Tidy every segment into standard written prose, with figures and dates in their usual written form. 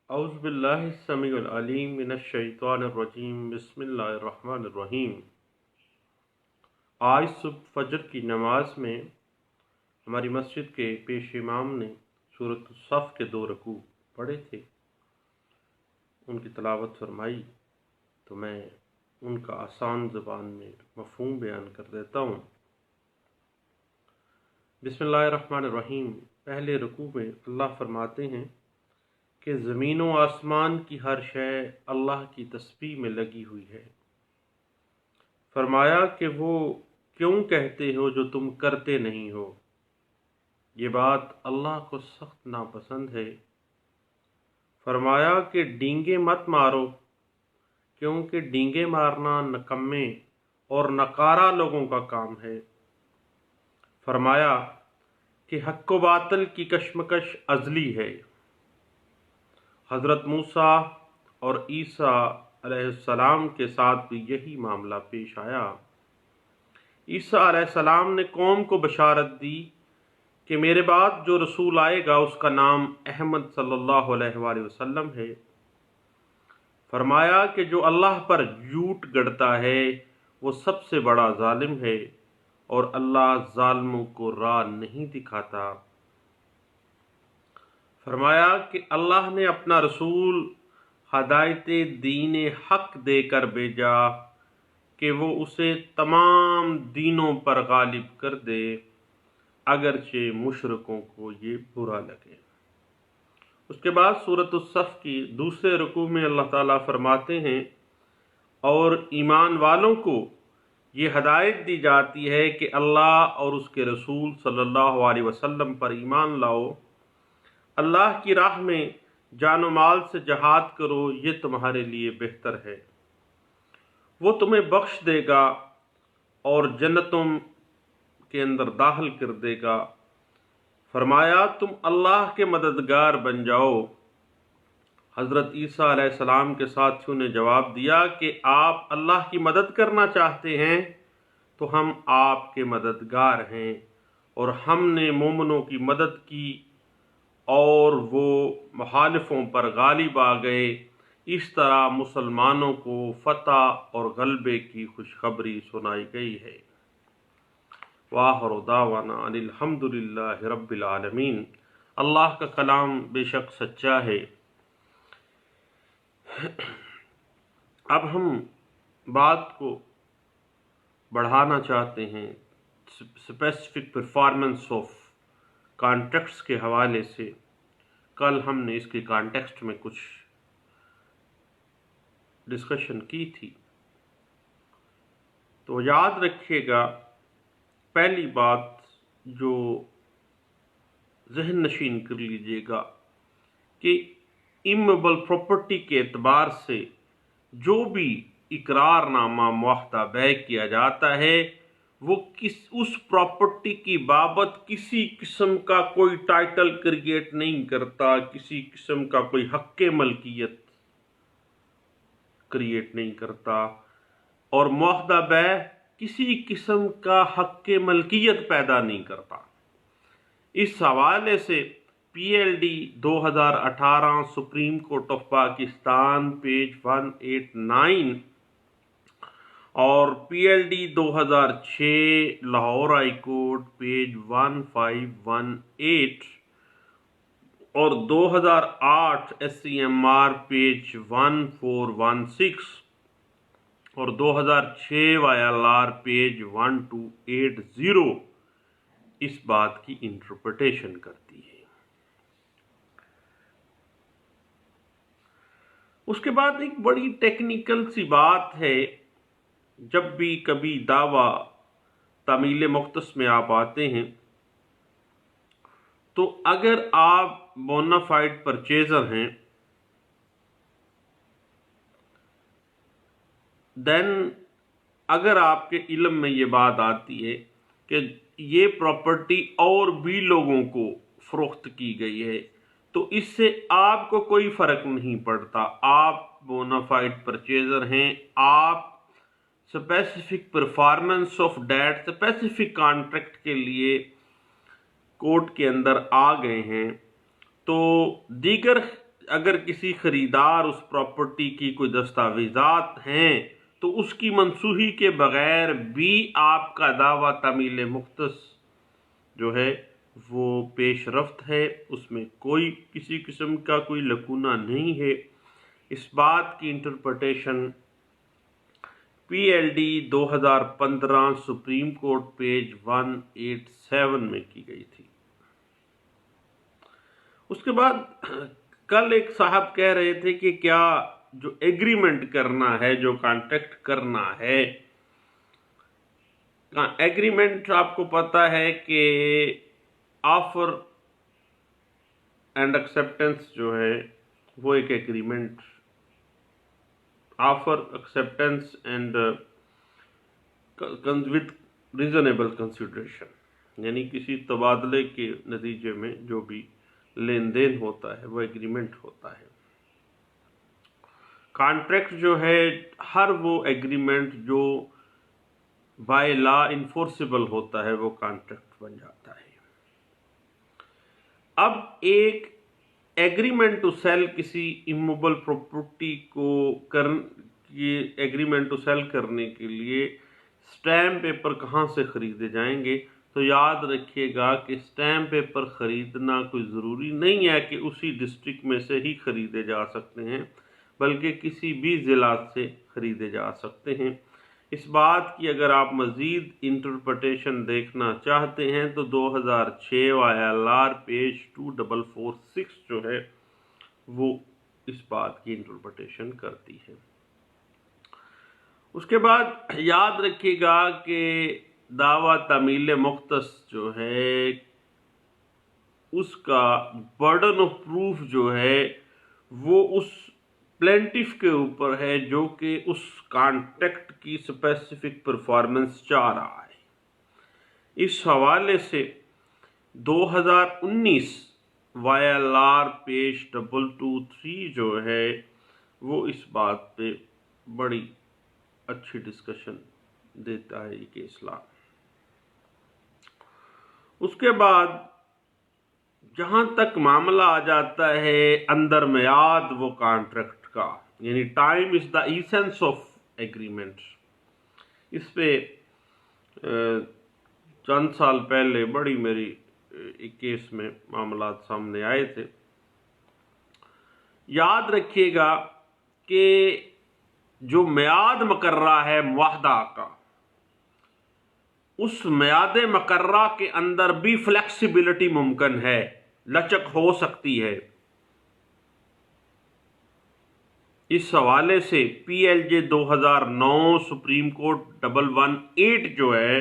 اعوذ باللہ السمیع العلیم من الشیطان الرجیم بسم اللہ الرحمن الرحیم۔ آج صبح فجر کی نماز میں ہماری مسجد کے پیش امام نے سورۃ الصف کے 2 رکوع پڑھے تھے، ان کی تلاوت فرمائی تو میں ان کا آسان زبان میں مفہوم بیان کر دیتا ہوں۔ بسم اللہ الرحمن الرحیم۔ پہلے رکوع میں اللہ فرماتے ہیں کہ زمین و آسمان کی ہر شے اللہ کی تسبیح میں لگی ہوئی ہے۔ فرمایا کہ وہ کیوں کہتے ہو جو تم کرتے نہیں ہو، یہ بات اللہ کو سخت ناپسند ہے۔ فرمایا کہ ڈینگے مت مارو، کیونکہ ڈینگے مارنا نکمے اور نکارہ لوگوں کا کام ہے۔ فرمایا کہ حق و باطل کی کشمکش ازلی ہے۔ حضرت موسیٰ اور عیسیٰ علیہ السلام کے ساتھ بھی یہی معاملہ پیش آیا۔ عیسیٰ علیہ السلام نے قوم کو بشارت دی کہ میرے بعد جو رسول آئے گا اس کا نام احمد صلی اللہ علیہ وآلہ وسلم ہے۔ فرمایا کہ جو اللہ پر جھوٹ گڑتا ہے وہ سب سے بڑا ظالم ہے، اور اللہ ظالموں کو راہ نہیں دکھاتا۔ فرمایا کہ اللہ نے اپنا رسول ہدایت دین حق دے کر بھیجا کہ وہ اسے تمام دینوں پر غالب کر دے، اگرچہ مشرکوں کو یہ برا لگے۔ اس کے بعد سورۃ الصف کی دوسرے رکوع میں اللہ تعالیٰ فرماتے ہیں، اور ایمان والوں کو یہ ہدایت دی جاتی ہے کہ اللہ اور اس کے رسول صلی اللہ علیہ وسلم پر ایمان لاؤ، اللہ کی راہ میں جان و مال سے جہاد کرو، یہ تمہارے لیے بہتر ہے۔ وہ تمہیں بخش دے گا اور جنتوں کے اندر داخل کر دے گا۔ فرمایا تم اللہ کے مددگار بن جاؤ۔ حضرت عیسیٰ علیہ السلام کے ساتھیوں نے جواب دیا کہ آپ اللہ کی مدد کرنا چاہتے ہیں تو ہم آپ کے مددگار ہیں، اور ہم نے مومنوں کی مدد کی اور وہ مخالفوں پر غالب آ گئے۔ اس طرح مسلمانوں کو فتح اور غلبے کی خوشخبری سنائی گئی ہے۔ وآخر دعوانا ان الحمد للہ رب العالمین۔ اللہ کا کلام بے شک سچا ہے۔ اب ہم بات کو بڑھانا چاہتے ہیں اسپیسیفک پرفارمنس آف کانٹیکسٹ کے حوالے سے۔ کل ہم نے اس کے کانٹیکسٹ میں کچھ ڈسکشن کی تھی، تو یاد رکھیے گا پہلی بات جو ذہن نشین کر لیجیے گا کہ امویبل پراپرٹی کے اعتبار سے جو بھی اقرار نامہ معاہدہ بیع کیا جاتا ہے وہ اس پراپرٹی کی بابت کسی قسم کا کوئی ٹائٹل کریٹ نہیں کرتا، کسی قسم کا کوئی حق ملکیت کریٹ نہیں کرتا، اور معاہدہ بیع کسی قسم کا حق ملکیت پیدا نہیں کرتا۔ اس حوالے سے P L D 2018 Supreme Court of Pakistan page 189 اور P L D 2006 Lahore High Court page 1518 اور 2008 S C M R page 1416 اور 2006 وائی ایل آر پیج 1280 اس بات کی انٹرپریٹیشن کرتی ہے۔ اس کے بعد ایک بڑی ٹیکنیکل سی بات ہے، جب بھی کبھی دعویٰ تعمیل مختص میں آپ آتے ہیں تو اگر آپ بونافائیڈ پرچیزر ہیں دین اگر آپ کے علم میں یہ بات آتی ہے کہ یہ پراپرٹی اور بھی لوگوں کو فروخت کی گئی ہے تو اس سے آپ کو کوئی فرق نہیں پڑتا، آپ بونافائیڈ پرچیزر ہیں، آپ specific performance of that specific contract کے لیے کورٹ کے اندر آ گئے ہیں، تو دیگر اگر کسی خریدار اس پراپرٹی کی کوئی دستاویزات ہیں تو اس کی منسوخی کے بغیر بھی آپ کا دعویٰ تعمیل مختص جو ہے وہ پیش رفت ہے، اس میں کوئی کسی قسم کا کوئی لکونہ نہیں ہے۔ اس بات کی انٹرپریٹیشن پی L D 2015 supreme court page 187 میں کی گئی تھی۔ اس کے بعد کل ایک صاحب کہہ رہے تھے کہ کیا جو ایگریمنٹ کرنا ہے، جو کانٹریکٹ کرنا ہے، ایگریمنٹ آپ کو پتا ہے کہ آفر اینڈ ایکسیپٹنس جو ہے وہ ایک agreement, offer acceptance and with reasonable consideration, یعنی کسی تبادلے کے نتیجے میں جو بھی لین دین ہوتا ہے وہ ایگریمنٹ ہوتا ہے۔ کانٹریکٹ جو ہے ہر وہ ایگریمنٹ جو بائی لا انفورسیبل ہوتا ہے وہ کانٹریکٹ بن جاتا ہے۔ اب ایک ایگریمنٹ ٹو سیل کسی اموویبل پراپرٹی کو ایگریمنٹ ٹو سیل کرنے کے لیے اسٹیمپ پیپر کہاں سے خریدے جائیں گے؟ تو یاد رکھیے گا کہ اسٹیمپ پیپر خریدنا کوئی ضروری نہیں ہے کہ اسی ڈسٹرکٹ میں سے ہی خریدے جا سکتے ہیں، بلکہ کسی بھی ضلع سے خریدے جا سکتے ہیں۔ اس بات کی اگر آپ مزید انٹرپریٹیشن دیکھنا چاہتے ہیں تو 2006 ILR پیج 2446 جو ہے وہ اس بات کی انٹرپریٹیشن کرتی ہے۔ اس کے بعد یاد رکھیے گا کہ دعویٰ تعمیل مختص جو ہے اس کا برڈن آف پروف جو ہے وہ اس پلینٹف کے اوپر ہے جو کہ اس کانٹریکٹ کی اسپیسیفک پرفارمنس چاہ رہا ہے۔ اس حوالے سے 2019 YLR پیج 223 جو ہے وہ اس بات پہ بڑی اچھی ڈسکشن دیتا ہے یہ کیس لا۔ اس کے بعد جہاں تک معاملہ آ جاتا ہے اندر میعاد وہ کانٹریکٹ کا، یعنی time is the essence of agreement, اس پہ چند سال پہلے بڑی میری ایک کیس میں معاملات سامنے آئے تھے۔ یاد رکھیے گا کہ جو میعاد مقررہ ہے معاہدہ کا، اس میعاد مقررہ کے اندر بھی فلیکسیبلٹی ممکن ہے، لچک ہو سکتی ہے۔ اس حوالے سے PLJ 2009 سپریم کورٹ 118 جو ہے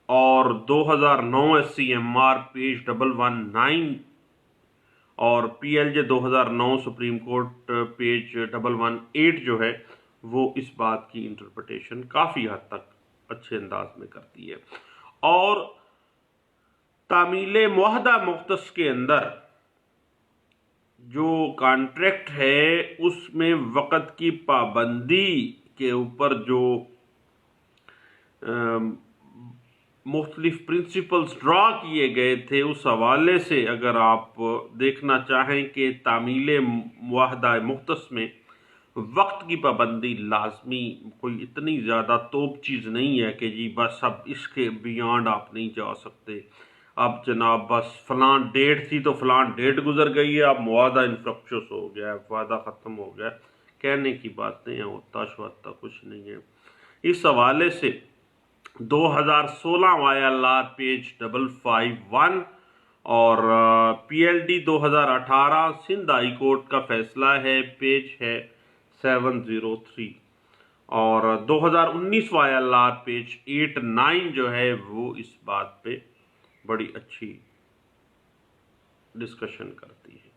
اور 2009 SCMR پیج 119 اور PLJ 2009 سپریم کورٹ پیج 118 جو ہے وہ اس بات کی انٹرپریٹیشن کافی حد تک اچھے انداز میں کرتی ہے۔ اور تعمیل معاہدہ مختص کے اندر جو کانٹریکٹ ہے اس میں وقت کی پابندی کے اوپر جو مختلف پرنسپلز ڈرا کیے گئے تھے، اس حوالے سے اگر آپ دیکھنا چاہیں کہ تعمیل معاہدہ مختص میں وقت کی پابندی لازمی کوئی اتنی زیادہ توپ چیز نہیں ہے کہ جی بس اب اس کے بیانڈ آپ نہیں جا سکتے، اب جناب بس فلاں ڈیٹ تھی تو فلاں ڈیٹ گزر گئی ہے، اب معاہدہ انفرکچوس ہو گیا ہے، وعدہ ختم ہو گیا ہے، کہنے کی باتیں ہیں، ہوتا شوتا کچھ نہیں ہے۔ اس حوالے سے 2016 YLR پیج 551 اور PLD 2018 سندھ ہائی کورٹ کا فیصلہ ہے، پیج ہے 703 اور 2019 YLR پیج 89 جو ہے وہ اس بات پہ بڑی اچھی ڈسکشن کرتی ہے۔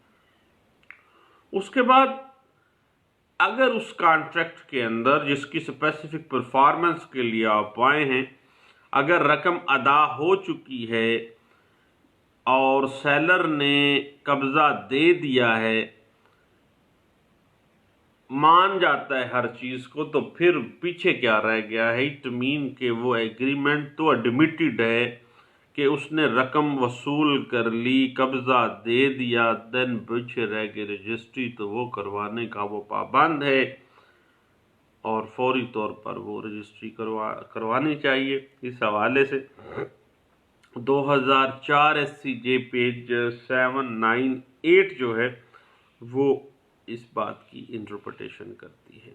اس کے بعد اگر اس کانٹریکٹ کے اندر جس کی اسپیسیفک پرفارمنس کے لیے آپ آئے ہیں اگر رقم ادا ہو چکی ہے اور سیلر نے قبضہ دے دیا ہے، مان جاتا ہے ہر چیز کو، تو پھر پیچھے کیا رہ گیا ہے؟ اٹ مین کہ وہ ایگریمنٹ تو ایڈمیٹڈ ہے کہ اس نے رقم وصول کر لی، قبضہ دے دیا، دین پیچھے رہ گئی رجسٹری، تو وہ کروانے کا وہ پابند ہے اور فوری طور پر وہ رجسٹری کروانی چاہیے۔ اس حوالے سے 2004 SCJ پیج 798 جو ہے وہ اس بات کی انٹرپریٹیشن کرتی ہے۔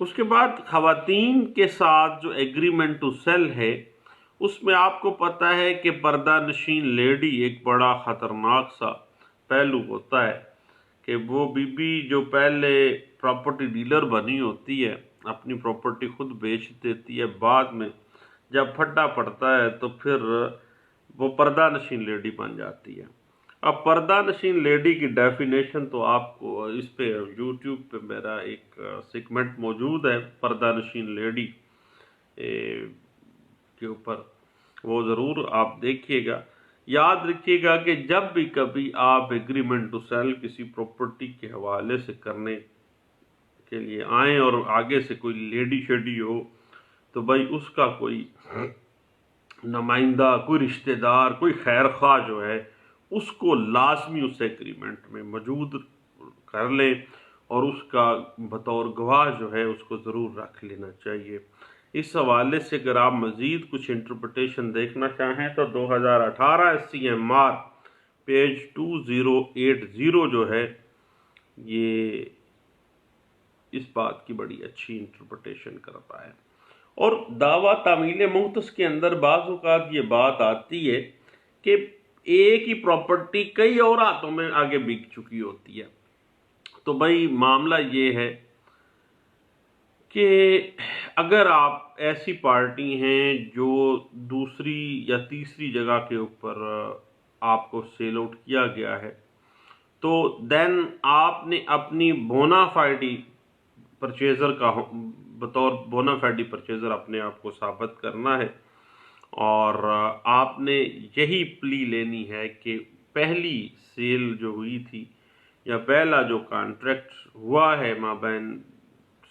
اس کے بعد خواتین کے ساتھ جو ایگریمنٹ ٹو سیل ہے، اس میں آپ کو پتہ ہے کہ پردہ نشین لیڈی ایک بڑا خطرناک سا پہلو ہوتا ہے کہ وہ بی جو پہلے پراپرٹی ڈیلر بنی ہوتی ہے، اپنی پراپرٹی خود بیچ دیتی ہے، بعد میں جب پھٹا پڑتا ہے تو پھر وہ پردہ نشین لیڈی بن جاتی ہے۔ اب پردہ نشین لیڈی کی ڈیفینیشن تو آپ کو اس پہ یوٹیوب پہ میرا ایک سیگمنٹ موجود ہے پردہ نشین لیڈی کے اوپر، وہ ضرور آپ دیکھیے گا۔ یاد رکھیے گا کہ جب بھی کبھی آپ ایگریمنٹ ٹو سیل کسی پراپرٹی کے حوالے سے کرنے کے لیے آئیں اور آگے سے کوئی لیڈی شیڈی ہو، تو بھائی اس کا کوئی نمائندہ، کوئی رشتہ دار، کوئی خیر خواہ جو ہے اس کو لازمی اس ایگریمنٹ میں موجود کر لیں اور اس کا بطور گواہ جو ہے اس کو ضرور رکھ لینا چاہیے۔ اس حوالے سے اگر آپ مزید کچھ انٹرپریٹیشن دیکھنا چاہیں تو 2018 SCMR پیج 2080 جو ہے یہ اس بات کی بڑی اچھی انٹرپریٹیشن کرتا ہے۔ اور دعویٰ تعمیل مختص کے اندر بعض اوقات یہ بات آتی ہے کہ ایک ہی پراپرٹی کئی اور ہاتھوں میں آگے بک چکی ہوتی ہے، تو بھائی معاملہ یہ ہے کہ اگر آپ ایسی پارٹی ہیں جو دوسری یا تیسری جگہ کے اوپر آپ کو سیل آؤٹ کیا گیا ہے، تو دین آپ نے اپنی بونا فائیڈی پرچیزر کا بطور بونا فائیڈی پرچیزر اپنے آپ کو ثابت کرنا ہے، اور آپ نے یہی پلی لینی ہے کہ پہلی سیل جو ہوئی تھی یا پہلا جو کانٹریکٹ ہوا ہے مابین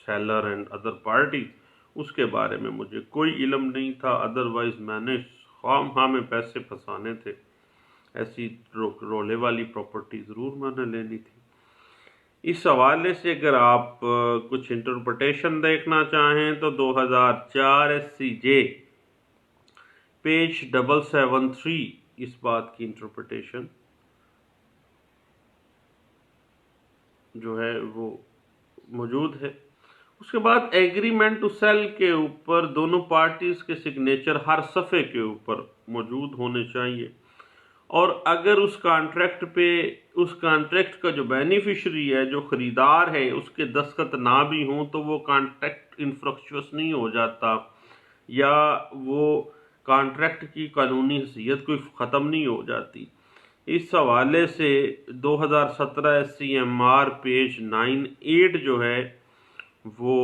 سیلر اینڈ ادر پارٹیز، اس کے بارے میں مجھے کوئی علم نہیں تھا، ادروائز میں نے خواہ میں پیسے پھنسانے تھے، ایسی رولے والی پراپرٹی ضرور میں نے لینی تھی۔ اس حوالے سے اگر آپ کچھ انٹرپریٹیشن دیکھنا چاہیں تو 2004 SCJ پیج 773 اس بات کی انٹرپریٹیشن جو ہے وہ موجود ہے۔ اس کے بعد ایگریمنٹ ٹو سیل کے اوپر دونوں پارٹیز کے سگنیچر ہر صفحے کے اوپر موجود ہونے چاہیے، اور اگر اس کانٹریکٹ کا جو بینیفیشری ہے، جو خریدار ہے، اس کے دستخط نہ بھی ہوں تو وہ کانٹریکٹ انفرکچوس نہیں ہو جاتا، یا وہ کانٹریکٹ کی قانونی حیثیت کوئی ختم نہیں ہو جاتی۔ اس حوالے سے 2017 SCMR پیج 98 جو ہے وہ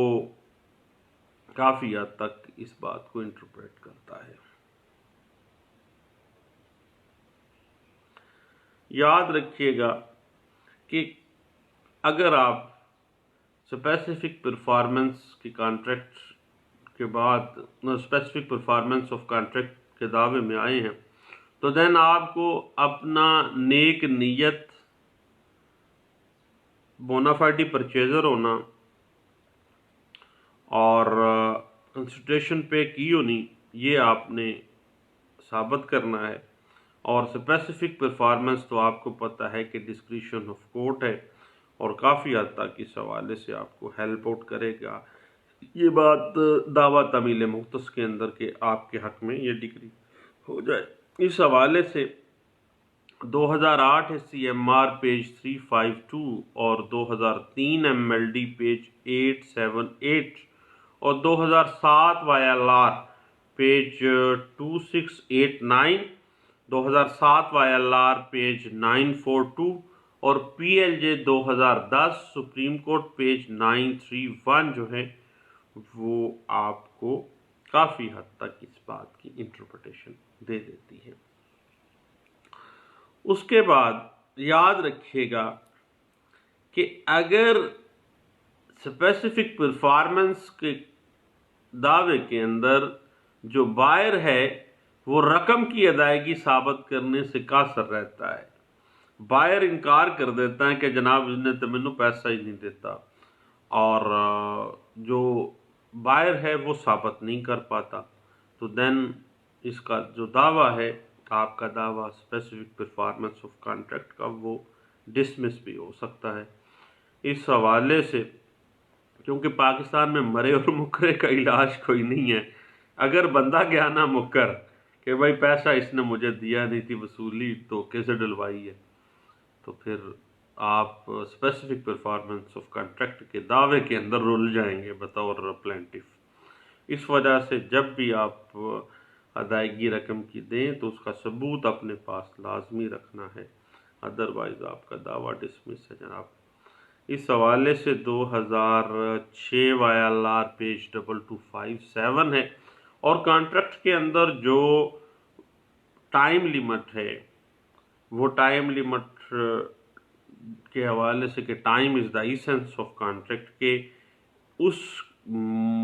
کافی حد تک اس بات کو انٹرپریٹ کرتا ہے۔ یاد رکھیے گا کہ اگر آپ اسپیسیفک پرفارمنس کی کانٹریکٹ کے بعد اسپیسیفک پرفارمنس آف کانٹریکٹ کے دعوے میں آئے ہیں، تو دین آپ کو اپنا نیک نیت، بونافائیڈی پرچیزر ہونا اور کنسیڈریشن پے کی ہونی، یہ آپ نے ثابت کرنا ہے، اور اسپیسیفک پرفارمنس تو آپ کو پتہ ہے کہ ڈسکریشن آف کورٹ ہے، اور کافی حد تک اس حوالے سے آپ کو ہیلپ آؤٹ کرے گا۔ یہ بات دعویٰ تعمیل مختص کے اندر کہ آپ کے حق میں یہ ڈگری ہو جائے۔ اس حوالے سے 2008 SCMR پیج 352 اور 2003 MLD پیج 878 اور 2007 YLR پیج 2689، 2007 YLR پیج 942 اور PLJ 2010 سپریم کورٹ پیج 931 جو ہے وہ آپ کو کافی حد تک اس بات کی انٹرپریٹیشن دے دیتی ہے۔ اس کے بعد یاد رکھیے گا کہ اگر اسپیسیفک پرفارمنس کے دعوے کے اندر جو بائر ہے وہ رقم کی ادائیگی ثابت کرنے سے قاصر رہتا ہے۔ بائر انکار کر دیتا ہے کہ جناب اس نے تو مینوں پیسہ ہی نہیں دیتا، اور جو بائر ہے وہ ثابت نہیں کر پاتا، تو دین اس کا جو دعویٰ ہے، آپ کا دعویٰ اسپیسیفک پرفارمنس آف کانٹریکٹ کا، وہ ڈسمس بھی ہو سکتا ہے۔ اس حوالے سے کیونکہ پاکستان میں مرے اور مکرے کا علاج کوئی نہیں ہے، اگر بندہ گیا نا مکر کہ بھائی پیسہ اس نے مجھے دیا نہیں تھی، وصولی دھوکے سے ڈلوائی ہے، تو پھر آپ اسپیسیفک پرفارمنس آف کانٹریکٹ کے دعوے کے اندر رول جائیں گے بطور پلینٹف۔ اس وجہ سے جب بھی آپ ادائیگی رقم کی دیں تو اس کا ثبوت اپنے پاس لازمی رکھنا ہے، ادروائز آپ کا دعویٰ ڈسمس ہے جناب۔ اس حوالے سے 2006 YLR پیج 2257 ہے، اور کانٹریکٹ کے اندر جو ٹائم لیمٹ ہے، وہ ٹائم لیمٹ کے حوالے سے کہ time is the essence of contract, کے اس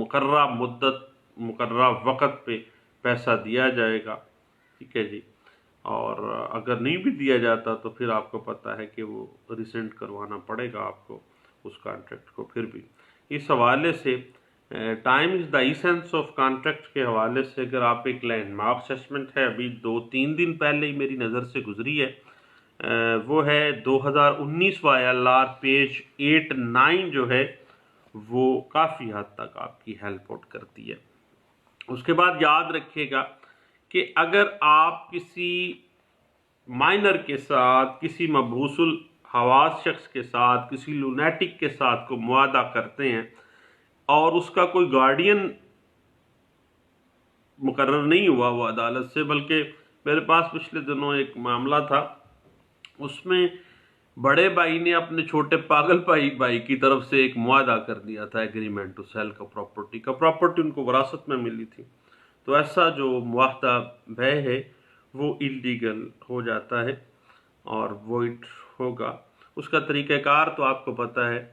مقررہ مدت مقررہ وقت پہ پیسہ دیا جائے گا، ٹھیک ہے جی، اور اگر نہیں بھی دیا جاتا تو پھر آپ کو پتہ ہے کہ وہ ریسینڈ کروانا پڑے گا آپ کو اس کانٹریکٹ کو۔ پھر بھی اس حوالے سے time is the essence of contract کے حوالے سے اگر آپ ایک لینڈ مارک اسیسمنٹ ہے، ابھی 2-3 دن پہلے ہی میری نظر سے گزری ہے، وہ ہے 2019 YLR پیج 8-9 جو ہے، وہ کافی حد تک آپ کی ہیلپ آؤٹ کرتی ہے۔ اس کے بعد یاد رکھیے گا کہ اگر آپ کسی مائنر کے ساتھ، کسی مبہوث الحواس شخص کے ساتھ، کسی لونیٹک کے ساتھ کو معاہدہ کرتے ہیں اور اس کا کوئی گارڈین مقرر نہیں ہوا وہ عدالت سے، بلکہ میرے پاس پچھلے دنوں ایک معاملہ تھا، اس میں بڑے بھائی نے اپنے چھوٹے پاگل بھائی کی طرف سے ایک معاہدہ کر دیا تھا، ایگریمنٹ ٹو سیل کا، پراپرٹی ان کو وراثت میں ملی تھی، تو ایسا جو معاہدہ بے ہے وہ اللیگل ہو جاتا ہے اور وائڈ ہوگا۔ اس کا طریقہ کار تو آپ کو پتہ ہے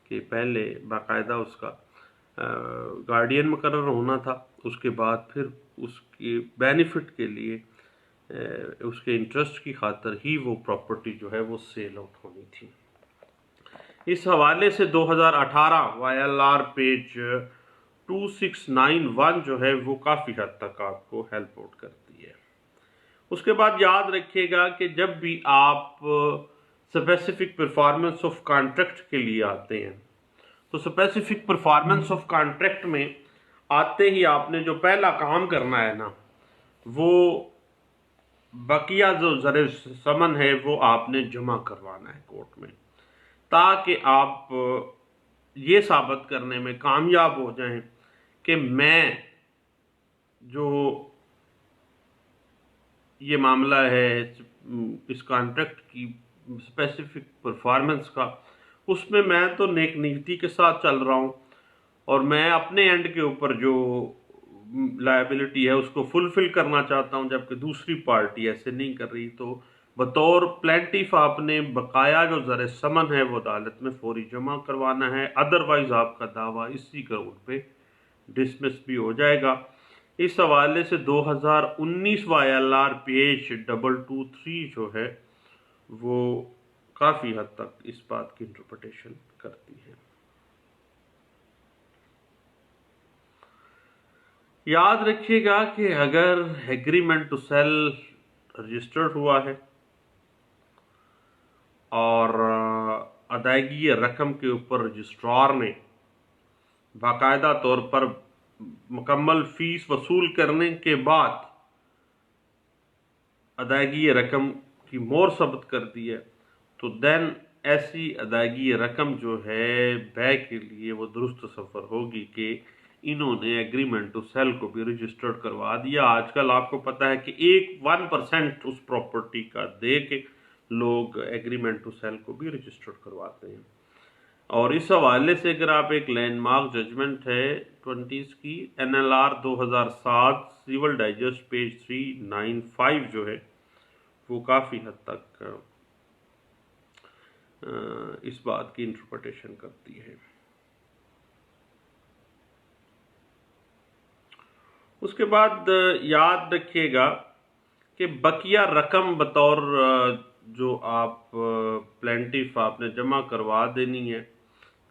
کہ پہلے باقاعدہ اس کا گارڈین مقرر ہونا تھا، اس کے بعد پھر اس کے بینیفٹ کے لیے، اس کے انٹرسٹ کی خاطر ہی وہ پراپرٹی جو ہے وہ سیل آؤٹ ہونی تھی۔ اس حوالے سے 2018 YLR پیج 2691 جو ہے وہ کافی حد تک آپ کو ہیلپ آؤٹ کرتی ہے۔ اس کے بعد یاد رکھیے گا کہ جب بھی آپ اسپیسیفک پرفارمنس آف کانٹریکٹ کے لیے آتے ہیں تو اسپیسیفک پرفارمنس آف کانٹریکٹ میں آتے ہی آپ نے جو پہلا کام کرنا ہے نا، وہ بقیہ جو زر ثمن ہے وہ آپ نے جمع کروانا ہے کورٹ میں، تاکہ آپ یہ ثابت کرنے میں کامیاب ہو جائیں کہ میں جو یہ معاملہ ہے اس کانٹریکٹ کی اسپیسیفک پرفارمنس کا، اس میں تو نیک نیتی کے ساتھ چل رہا ہوں، اور میں اپنے اینڈ کے اوپر جو لائبلٹی ہے اس کو فلفل کرنا چاہتا ہوں، جبکہ دوسری پارٹی ایسے نہیں کر رہی، تو بطور پلینٹیف آپ نے بقایا جو زر ثمن ہے وہ عدالت میں فوری جمع کروانا ہے، ادروائز آپ کا دعویٰ اسی گراؤنڈ پہ ڈسمس بھی ہو جائے گا۔ اس حوالے سے 2019 YLR پیج 223 جو ہے وہ کافی حد تک اس بات کی انٹرپریٹیشن کرتی ہے۔ یاد رکھیے گا کہ اگر ایگریمنٹ ٹو سیل رجسٹرڈ ہوا ہے اور ادائیگی رقم کے اوپر رجسٹرار نے باقاعدہ طور پر مکمل فیس وصول کرنے کے بعد ادائیگی رقم کی مہر ثبت کر دی ہے، تو دین ایسی ادائیگی رقم جو ہے بے کے لیے وہ درست تصور ہوگی کہ انہوں نے ایگریمنٹ ٹو سیل کو بھی رجسٹرڈ کروا دیا۔ آج کل آپ کو پتہ ہے کہ 1% اس پراپرٹی کا دے کے لوگ ایگریمنٹ ٹو سیل کو بھی رجسٹرڈ کرواتے ہیں۔ اور اس حوالے سے اگر آپ ایک لینڈ مارک ججمنٹ ہے 20 کی NLR 2007 سیول ڈائجسٹ پیج 395 جو ہے وہ کافی حد تک اس بات کی انٹرپریٹیشن کرتی ہے۔ اس کے بعد یاد رکھیے گا کہ بقیہ رقم بطور جو آپ پلینٹیف آپ نے جمع کروا دینی ہے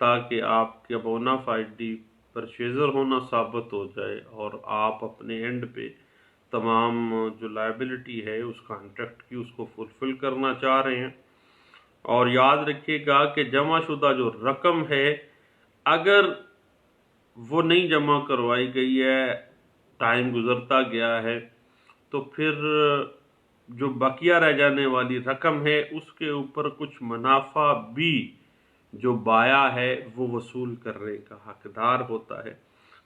تاکہ آپ کے بونا فائڈی پرچیزر ہونا ثابت ہو جائے اور آپ اپنے اینڈ پہ تمام جو لائبلٹی ہے اس کانٹریکٹ کی اس کو فلفل کرنا چاہ رہے ہیں۔ اور یاد رکھیے گا کہ جمع شدہ جو رقم ہے اگر وہ نہیں جمع کروائی گئی ہے، ٹائم گزرتا گیا ہے، تو پھر جو بقیہ رہ جانے والی رقم ہے اس کے اوپر کچھ منافع بھی جو بایا ہے وہ وصول کرنے کا حقدار ہوتا ہے۔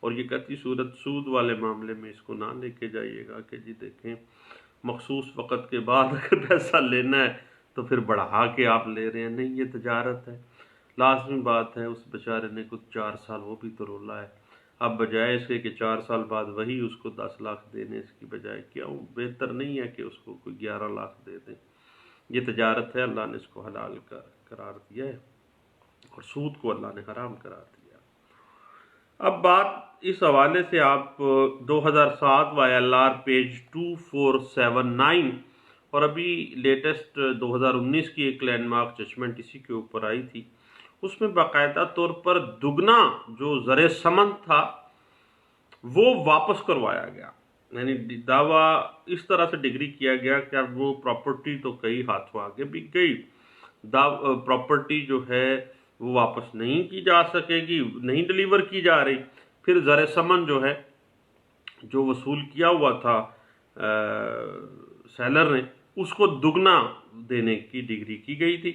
اور یہ قطعی صورت سود والے معاملے میں اس کو نہ لے کے جائیے گا کہ جی دیکھیں مخصوص وقت کے بعد اگر پیسہ لینا ہے تو پھر بڑھا کے آپ لے رہے ہیں، نہیں، یہ تجارت ہے۔ لازمی بات ہے اس بیچارے نے کچھ 4 سال وہ بھی تو رولا ہے، اب بجائے اس کے کہ 4 سال بعد وہی اس کو 10 لاکھ دینے اس کی بجائے کیوں بہتر نہیں ہے کہ اس کو کوئی 11 لاکھ دے دیں۔ یہ تجارت ہے، اللہ نے اس کو حلال قرار دیا ہے اور سود کو اللہ نے حرام قرار دیا۔ اب بات اس حوالے سے آپ 2007 YLR پیج 2479 اور ابھی لیٹسٹ 2019 کی ایک لینڈ مارک ججمنٹ اسی کے اوپر آئی تھی، اس میں باقاعدہ طور پر دگنا جو زر ثمن تھا وہ واپس کروایا گیا، یعنی دعویٰ اس طرح سے ڈگری کیا گیا کہ اب وہ پراپرٹی تو کئی ہاتھوں آگے بک گئی، پراپرٹی جو ہے وہ واپس نہیں کی جا سکے گی، نہیں ڈیلیور کی جا رہی، پھر زر ثمن جو ہے جو وصول کیا ہوا تھا سیلر نے اس کو دگنا دینے کی ڈگری کی گئی تھی۔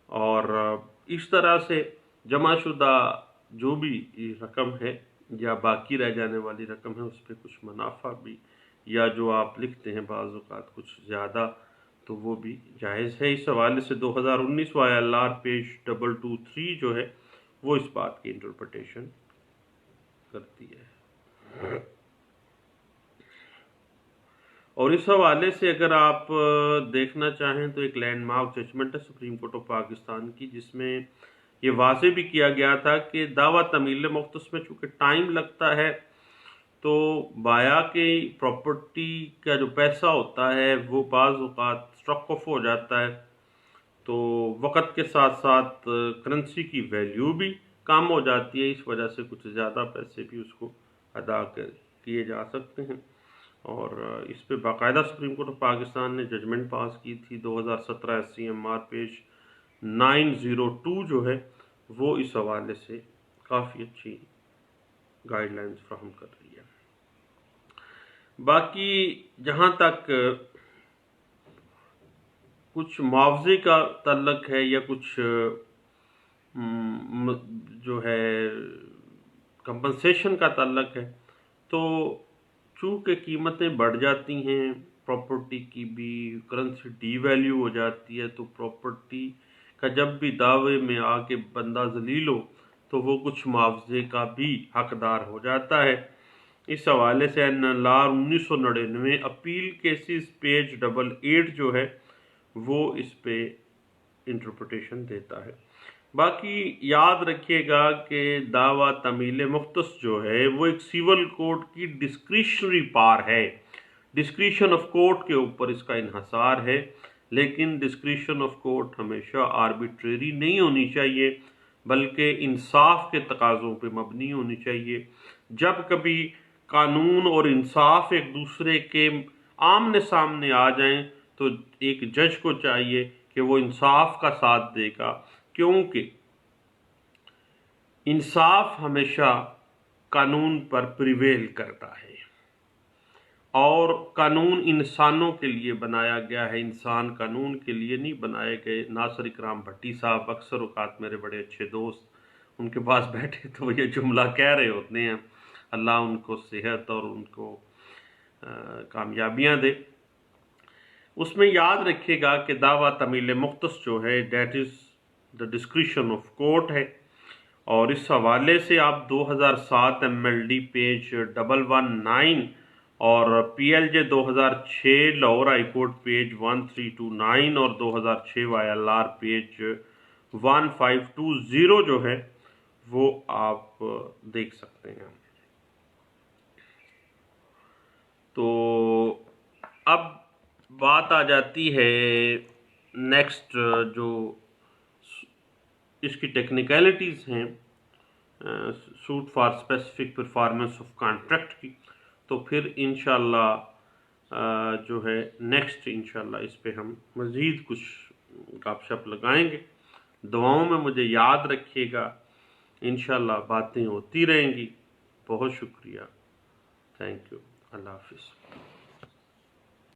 اور اس طرح سے جمع شدہ جو بھی رقم ہے یا باقی رہ جانے والی رقم ہے اس پہ کچھ منافع بھی یا جو آپ لکھتے ہیں بعض اوقات کچھ زیادہ تو وہ بھی جائز ہے۔ اس حوالے سے 2019 YLR پیج 223 جو ہے وہ اس بات کی انٹرپریٹیشن کرتی ہے۔ اور اس حوالے سے اگر آپ دیکھنا چاہیں تو ایک لینڈ مارک ججمنٹ ہے سپریم کورٹ آف پاکستان کی، جس میں یہ واضح بھی کیا گیا تھا کہ دعویٰ تمیل مختص میں چونکہ ٹائم لگتا ہے تو بایا کی پراپرٹی کا جو پیسہ ہوتا ہے وہ بعض اوقات اسٹرک آف ہو جاتا ہے، تو وقت کے ساتھ ساتھ کرنسی کی ویلیو بھی کم ہو جاتی ہے، اس وجہ سے کچھ زیادہ پیسے بھی اس کو ادا کیے جا سکتے ہیں۔ اور اس پہ باقاعدہ سپریم کورٹ آف پاکستان نے ججمنٹ پاس کی تھی 2017 SCMR پیج 902 جو ہے وہ اس حوالے سے کافی اچھی گائیڈ لائنز فراہم کر رہی ہے۔ باقی جہاں تک کچھ معاوضے کا تعلق ہے یا کچھ جو ہے کمپنسیشن کا تعلق ہے، تو چونکہ قیمتیں بڑھ جاتی ہیں پراپرٹی کی بھی، کرنسی ڈی ویلیو ہو جاتی ہے، تو پراپرٹی کا جب بھی دعوے میں آ کے بندہ ذلیل ہو تو وہ کچھ معاوضے کا بھی حقدار ہو جاتا ہے۔ اس حوالے سے NLR 1999 اپیل کیسز پیج 88 جو ہے وہ اس پہ انٹرپریٹیشن دیتا ہے۔ باقی یاد رکھیے گا کہ دعویٰ تمیل مختص جو ہے وہ ایک سیول کورٹ کی ڈسکریشنری پار ہے، ڈسکریشن آف کورٹ کے اوپر اس کا انحصار ہے، لیکن ڈسکریشن آف کورٹ ہمیشہ آربیٹریری نہیں ہونی چاہیے بلکہ انصاف کے تقاضوں پہ مبنی ہونی چاہیے۔ جب کبھی قانون اور انصاف ایک دوسرے کے آمنے سامنے آ جائیں تو ایک جج کو چاہیے کہ وہ انصاف کا ساتھ دے گا، کیونکہ انصاف ہمیشہ قانون پر پریویل کرتا ہے اور قانون انسانوں کے لیے بنایا گیا ہے، انسان قانون کے لیے نہیں بنائے گئے۔ ناصر اکرام بھٹی صاحب اکثر اوقات میرے بڑے اچھے دوست ان کے پاس بیٹھے تو وہ یہ جملہ کہہ رہے ہوتے ہیں، اللہ ان کو صحت اور ان کو کامیابیاں دے۔ اس میں یاد رکھیے گا کہ دعویٰ تمیل مختص جو ہے that is the discretion of court ہے، اور اس حوالے سے آپ 2007 MLD پیج 119 اور PLJ 2006 Lahore High Court page 1329 اور 2006 YLR پیج 1520 جو ہے وہ آپ دیکھ سکتے ہیں۔ تو اب بات آ جاتی ہے نیکسٹ جو اس کی ٹیکنیکلٹیز ہیں suit for specific performance of contract کی، تو پھر انشاءاللہ جو ہے نیکسٹ انشاءاللہ اس پہ ہم مزید کچھ گپ شپ لگائیں گے۔ دعاؤں میں مجھے یاد رکھیے گا، انشاءاللہ باتیں ہوتی رہیں گی۔ بہت شکریہ، تھینک یو، اللہ حافظ۔